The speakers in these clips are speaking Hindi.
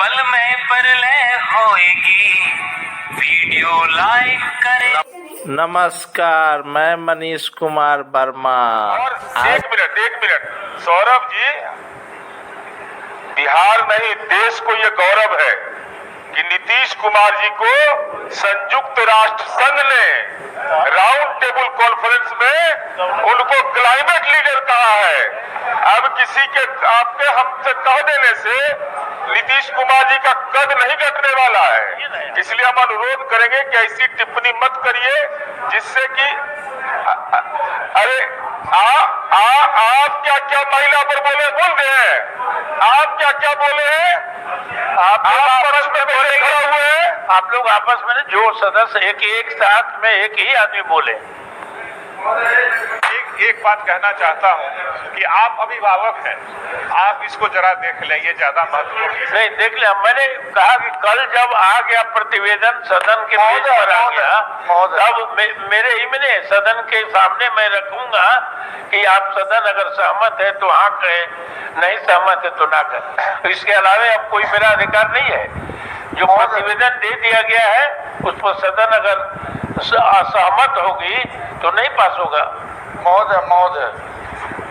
पल में परलय होएगी, वीडियो लाइक करें। नमस्कार, मैं मनीष कुमार वर्मा। और एक मिनट सौरभ जी, बिहार नहीं देश को ये गौरव है कि नीतीश कुमार जी को संयुक्त राष्ट्र संघ ने राउंड टेबल कॉन्फ्रेंस में उनको क्लाइमेट लीडर कहा है। अब किसी के आपके हमसे कह देने से नीतीश कुमार जी का कद नहीं घटने वाला है, इसलिए हम अनुरोध करेंगे कि ऐसी टिप्पणी मत करिए जिससे कि अरे आप क्या महिला पर बोल रहे हैं? आप क्या बोले हैं? आप आपस में बोले खड़ा हुए हैं। आप लोग आपस में जो सदस्य एक साथ में एक ही आदमी बोले। एक बात कहना चाहता हूँ कि आप अभिभावक हैं, आप इसको जरा देख लें, ये ज्यादा महत्वपूर्ण नहीं देख लिया। मैंने कहा कि कल जब आ गया प्रतिवेदन सदन के पेज पर आ गया, तब मेरे ही में सदन के सामने मैं रखूंगा कि आप सदन अगर सहमत है तो हाँ कहे, नहीं सहमत है तो ना कहे। इसके अलावा अब कोई मेरा अधिकार नहीं है। जो प्रतिवेदन दे दिया गया है उस पर सदन अगर असहमत होगी तो नहीं पास होगा। महोदय,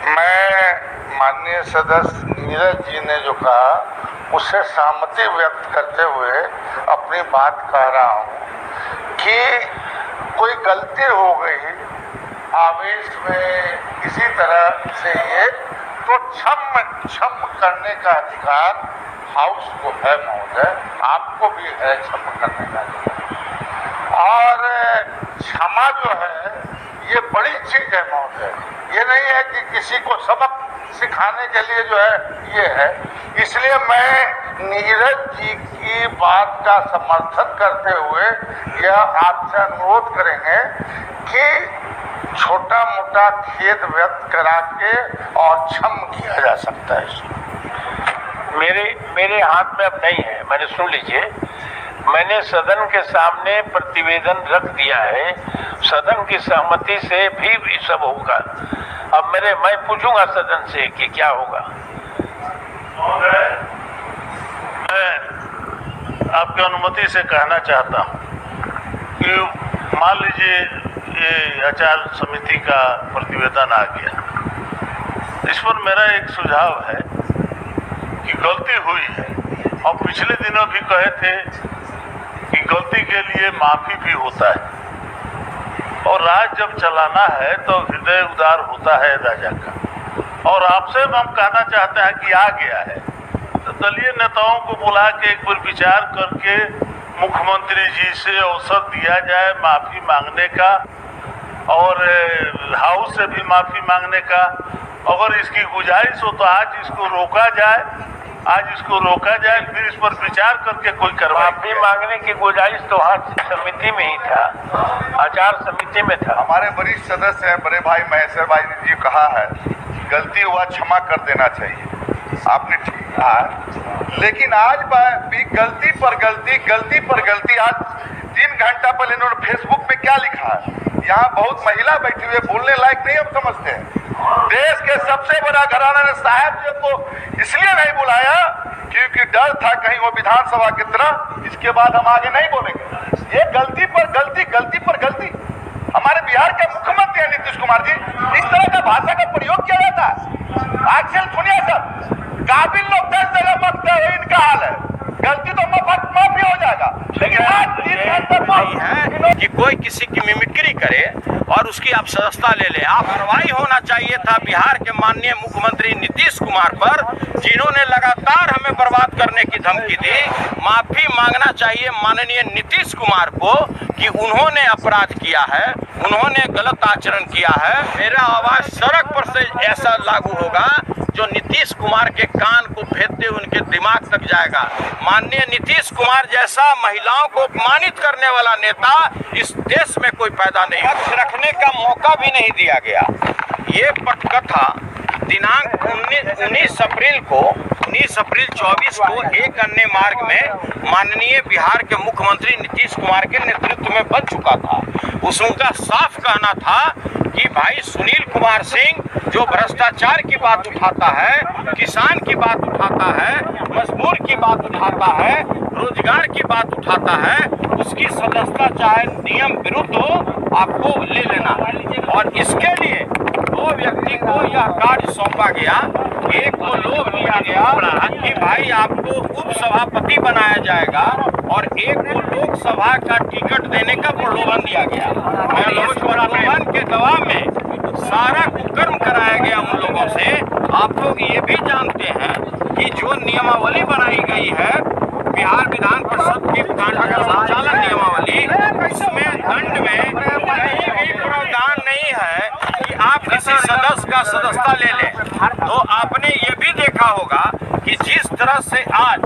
मैं माननीय सदस्य नीरज जी ने जो कहा उससे सहमति व्यक्त करते हुए अपनी बात कह रहा हूँ कि कोई गलती हो गई आवेश में किसी तरह से ये तो क्षम करने का अधिकार हाउस को है महोदय, आपको भी है क्षमा करने का अधिकार। और क्षमा जो है ये बड़ी चीज है महोदय, ये नहीं है कि किसी को सबक सिखाने के लिए जो है ये है। इसलिए मैं नीरज जी की बात का समर्थन करते हुए यह आपसे अनुरोध करेंगे कि छोटा मोटा खेद व्यक्त करा के और क्षम किया जा सकता है। मेरे हाथ में अब नहीं है। मैंने सुन लीजिए, मैंने सदन के सामने प्रतिवेदन रख दिया है, सदन की सहमति से भी सब होगा। अब मैं पूछूंगा सदन से कि क्या होगा। मैं आपकी अनुमति से कहना चाहता हूँ कि मान लीजिए ये आचार समिति का प्रतिवेदन आ गया, इस पर मेरा एक सुझाव है कि गलती हुई है और पिछले दिनों भी कहे थे कि गलती के लिए माफी भी होता है और राज जब चलाना है तो हृदय उदार होता है राजा का। और आपसे हम कहना चाहते हैं कि आ गया है तो दलीय नेताओं को बुला के एक बार विचार करके मुख्यमंत्री जी से अवसर दिया जाए माफी मांगने का और हाउस से भी माफी मांगने का। अगर इसकी गुजारिश हो तो आज इसको रोका जाए, फिर इस पर विचार करके कोई कार्रवाई। माफी मांगने की गुजारिश तो आज समिति में ही था, आचार समिति में था। हमारे वरिष्ठ सदस्य हैं बड़े भाई महेश्वर भाई ने जी कहा है गलती हुआ क्षमा कर देना चाहिए, आपने ठीक कहा। लेकिन आज भी गलती पर गलती। आज 3 घंटा पहले इन्होंने फेसबुक में क्या लिखा है, यहाँ बहुत महिला बैठी हुई बोलने लायक नहीं हम समझते हैं। देश के सबसे बड़ा घराना ने साहब जी को इसलिए नहीं बुलाया क्योंकि डर था कहीं वो विधानसभा की तरह, इसके बाद हम आगे नहीं बोलेंगे। ये गलती पर गलती। हमारे बिहार के मुख्यमंत्री हैं नीतीश कुमार जी, इस तरह का भाषा का प्रयोग किया जाता है। आजकल सुनिए सर, काबिल लोग 10 जगह मांगते हैं, इनका हाल है। गलती तो माफी हो जाएगा, लेकिन आज 3 घंटे है कि कोई किसी की मिमिक्री करे और उसकी आप सदस्यता ले ले। आप कार्रवाई होना चाहिए था बिहार के माननीय मुख्यमंत्री नीतीश कुमार पर, जिन्होंने लगातार हमें बर्बाद करने की धमकी दी। माफी मांगना चाहिए माननीय नीतीश कुमार को कि उन्होंने अपराध किया है, उन्होंने गलत आचरण किया है। मेरा आवाज सड़क पर से ऐसा लागू होगा जो नीतीश कुमार के कान को भेदते उनके दिमाग तक जाएगा। माननीय नीतीश कुमार जैसा महिलाओं को अपमानित करने वाला नेता इस देश में कोई पैदा नहीं। पक्ष रखने का मौका भी नहीं दिया गया। ये पटकथा दिनांक 19 अप्रैल 24 को एक अन्य मार्ग में माननीय बिहार के मुख्यमंत्री नीतीश कुमार के नेतृत्व में बन चुका था। उसका साफ कहना था कि भाई सुनील कुमार सिंह जो भ्रष्टाचार की बात उठाता है, किसान की बात उठाता है, मजदूर की बात उठाता है, रोजगार की बात उठाता है, उसकी सदस्यता चाहे नियम विरुद्ध हो आपको ले लेना। और इसके लिए दो व्यक्ति को यह कार्य सौंपा गया। एक को लोभ दिया गया कि भाई आपको उप सभापति बनाया जाएगा और एक को लोकसभा का टिकट देने का प्रलोभन दिया गया। और इस प्रलोभन के दबाव में सारा कुकर्म कराया गया उन लोगों से। आप लोग ये भी जानते हैं कि जो नियमावली बनाई गई है बिहार विधान परिषद की संचालन नियमावली, इसमें दंड में कहीं भी प्रावधान नहीं है कि आप किसी सदस्य का सदस्यता ले लें। तो आपने ये भी देखा होगा कि जिस तरह से आज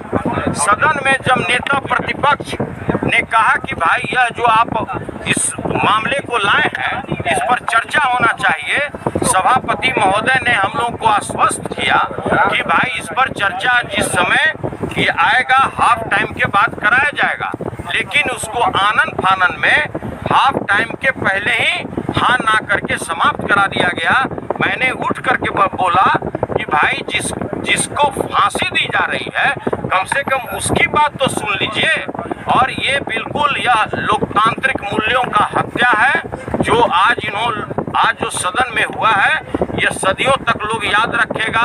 सदन में जब नेता प्रतिपक्ष ने कहा कि भाई यह जो आप इस मामले को लाए हैं इस पर चर्चा होना चाहिए, सभापति महोदय ने हम लोगों को आश्वस्त किया कि भाई इस पर चर्चा जिस समय ये आएगा हाफ टाइम के बाद कराया जाएगा। लेकिन उसको आनन फानन में हाफ टाइम के पहले ही हाँ ना करके समाप्त करा दिया गया। मैंने उठ करके बोला कि भाई जिसको फांसी दी जा रही है कम से कम उसकी बात तो सुन लीजिए। और ये बिल्कुल यह लोकतांत्रिक मूल्यों का हत्या है जो आज जो सदन में हुआ है ये सदियों तक लोग याद रखेगा।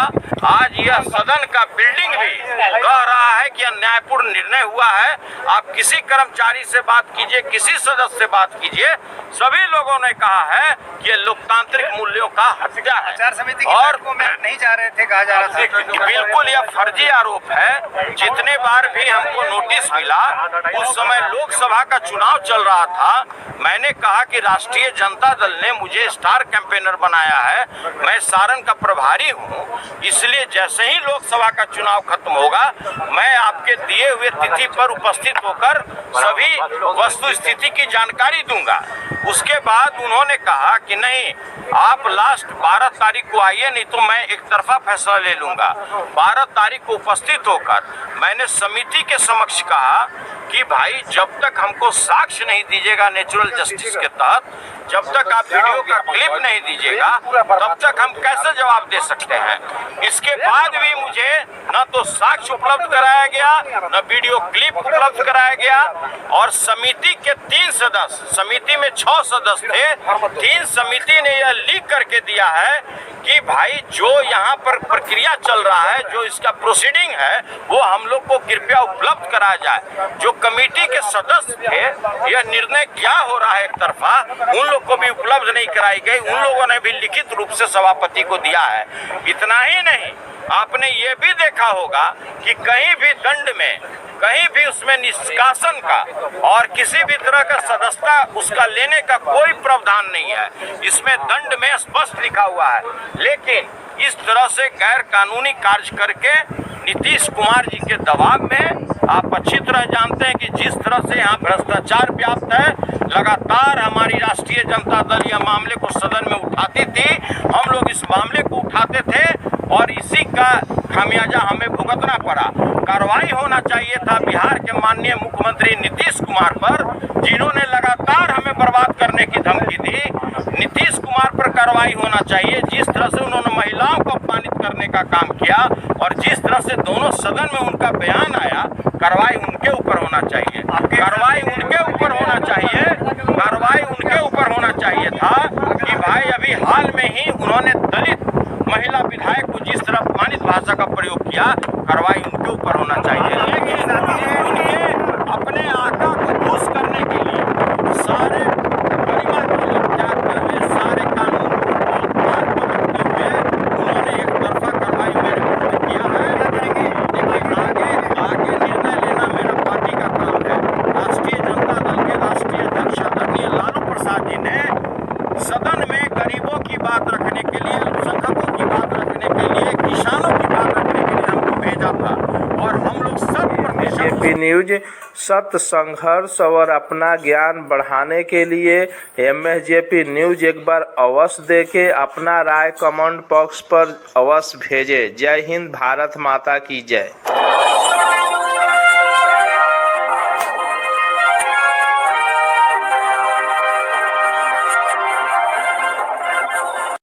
आज यह सदन का बिल्डिंग भी कह रहा है कि न्यायपूर्ण निर्णय हुआ है। आप किसी कर्मचारी से बात कीजिए, किसी सदस्य से बात कीजिए, सभी लोगों ने कहा है कि ये लोकतांत्रिक मूल्यों का हत्या है। आचार समिति की और को नहीं जा रहे थे, कहा जा रहा था बिल्कुल यह फर्जी आरोप है। जितने बार भी हमको नोटिस मिला उस समय लोकसभा का चुनाव चल रहा था, मैंने कहा कि राष्ट्रीय जनता दल ने मुझे स्टार कैंपेनर बनाया है, मैं सारण का प्रभारी हूं, इसलिए जैसे ही लोकसभा का चुनाव खत्म होगा मैं आपके दिए हुए तिथि पर उपस्थित होकर सभी वस्तु स्थिति की जानकारी दूंगा। उसके बाद उन्होंने कहा कि नहीं आप लास्ट 12 तारीख को आइए, नहीं तो मैं एक तरफा फैसला ले लूंगा। 12 तारीख को उपस्थित होकर मैंने समिति के समक्ष कहा कि भाई जब तक हमको साक्ष्य नहीं दीजिएगा नेचुरल जस्टिस के तहत, जब तक आप वीडियो का क्लिप नहीं दीजिएगा तब तक हम कैसे जवाब दे सकते हैं। इसके बाद भी मुझे न तो साक्ष्य उपलब्ध कराया गया न वीडियो क्लिप उपलब्ध कराया गया। और समिति के 3 सदस्य, समिति में 6 सदस्य थे, 3 समिति ने यह लिख करके दिया है कि भाई जो यहाँ पर प्रक्रिया चल रहा है, जो इसका प्रोसीडिंग है वो हम लोग को कृपया उपलब्ध कराया जाए। जो कमेटी के सदस्य थे यह निर्णय क्या हो रहा है एक तरफा, उन लोग को भी उपलब्ध नहीं कराई गई। उन लोगों ने भी लिखित रूप से सभापति को दिया है। इतना ही नहीं, आपने ये भी देखा होगा कि कहीं भी दंड में, कहीं भी उसमें निष्कासन का और किसी भी तरह का सदस्यता उसका लेने का कोई प्रावधान नहीं है। इसमें दंड में स्पष्ट लिखा हुआ है। लेकिन इस तरह से गैर कानूनी कार्य करके नीतीश कुमार जी के दबाव में आप अच्छी तरह जानते हैं कि जिस तरह से यहाँ भ्रष्टाचार व्याप्त है, लगातार हमारी राष्ट्रीय जनता दल यह मामले को सदन में उठाती थी, हम लोग इस मामले को उठाते थे और इसी का खामियाजा हमें भुगतना पड़ा। कार्रवाई होना चाहिए था बिहार के माननीय मुख्यमंत्री नीतीश कुमार पर, जिन्होंने लगातार हमें बर्बाद करने की धमकी दी। नीतीश कुमार पर कार्रवाई होना चाहिए। जिस तरह से उन्होंने महिलाओं को अपमानित करने का काम किया और जिस तरह से दोनों सदन में उनका बयान आया, कार्रवाई उनके ऊपर होना चाहिए। कार्रवाई उनके ऊपर होना चाहिए। कार्रवाई उनके ऊपर होना चाहिए था कि भाई अभी हाल में ही उन्होंने दलित महिला विधायक को जिस तरह अपमानित भाषा का प्रयोग किया, कार्रवाई उनके ऊपर होना चाहिए। लेकिन उनके अपने आका को खुश करने के लिए सारे परिवार को लोग त्यागते हुए, सारे कानून को पार पकड़ते हुए उन्होंने एक तरफा कार्रवाई मेरे विरुद्ध किया है। लेकिन आगे निर्णय लेना मेरा पार्टी का काम है। राष्ट्रीय जनता दल के राष्ट्रीय अध्यक्ष आदरणीय लालू प्रसाद जी ने सदन में गरीबों की बात रखने के लिए, अल्पसंख्यकों की बात रखने के लिए, किसानों की बात रखने के लिए हमको भेजा था और हम लोग 100% जेपी न्यूज सत्य, संघर्ष और अपना ज्ञान बढ़ाने के लिए MSJP न्यूज एक बार अवश्य देखें। अपना राय कमेंट बॉक्स पर अवश्य भेजें। जय हिंद, भारत माता की जय।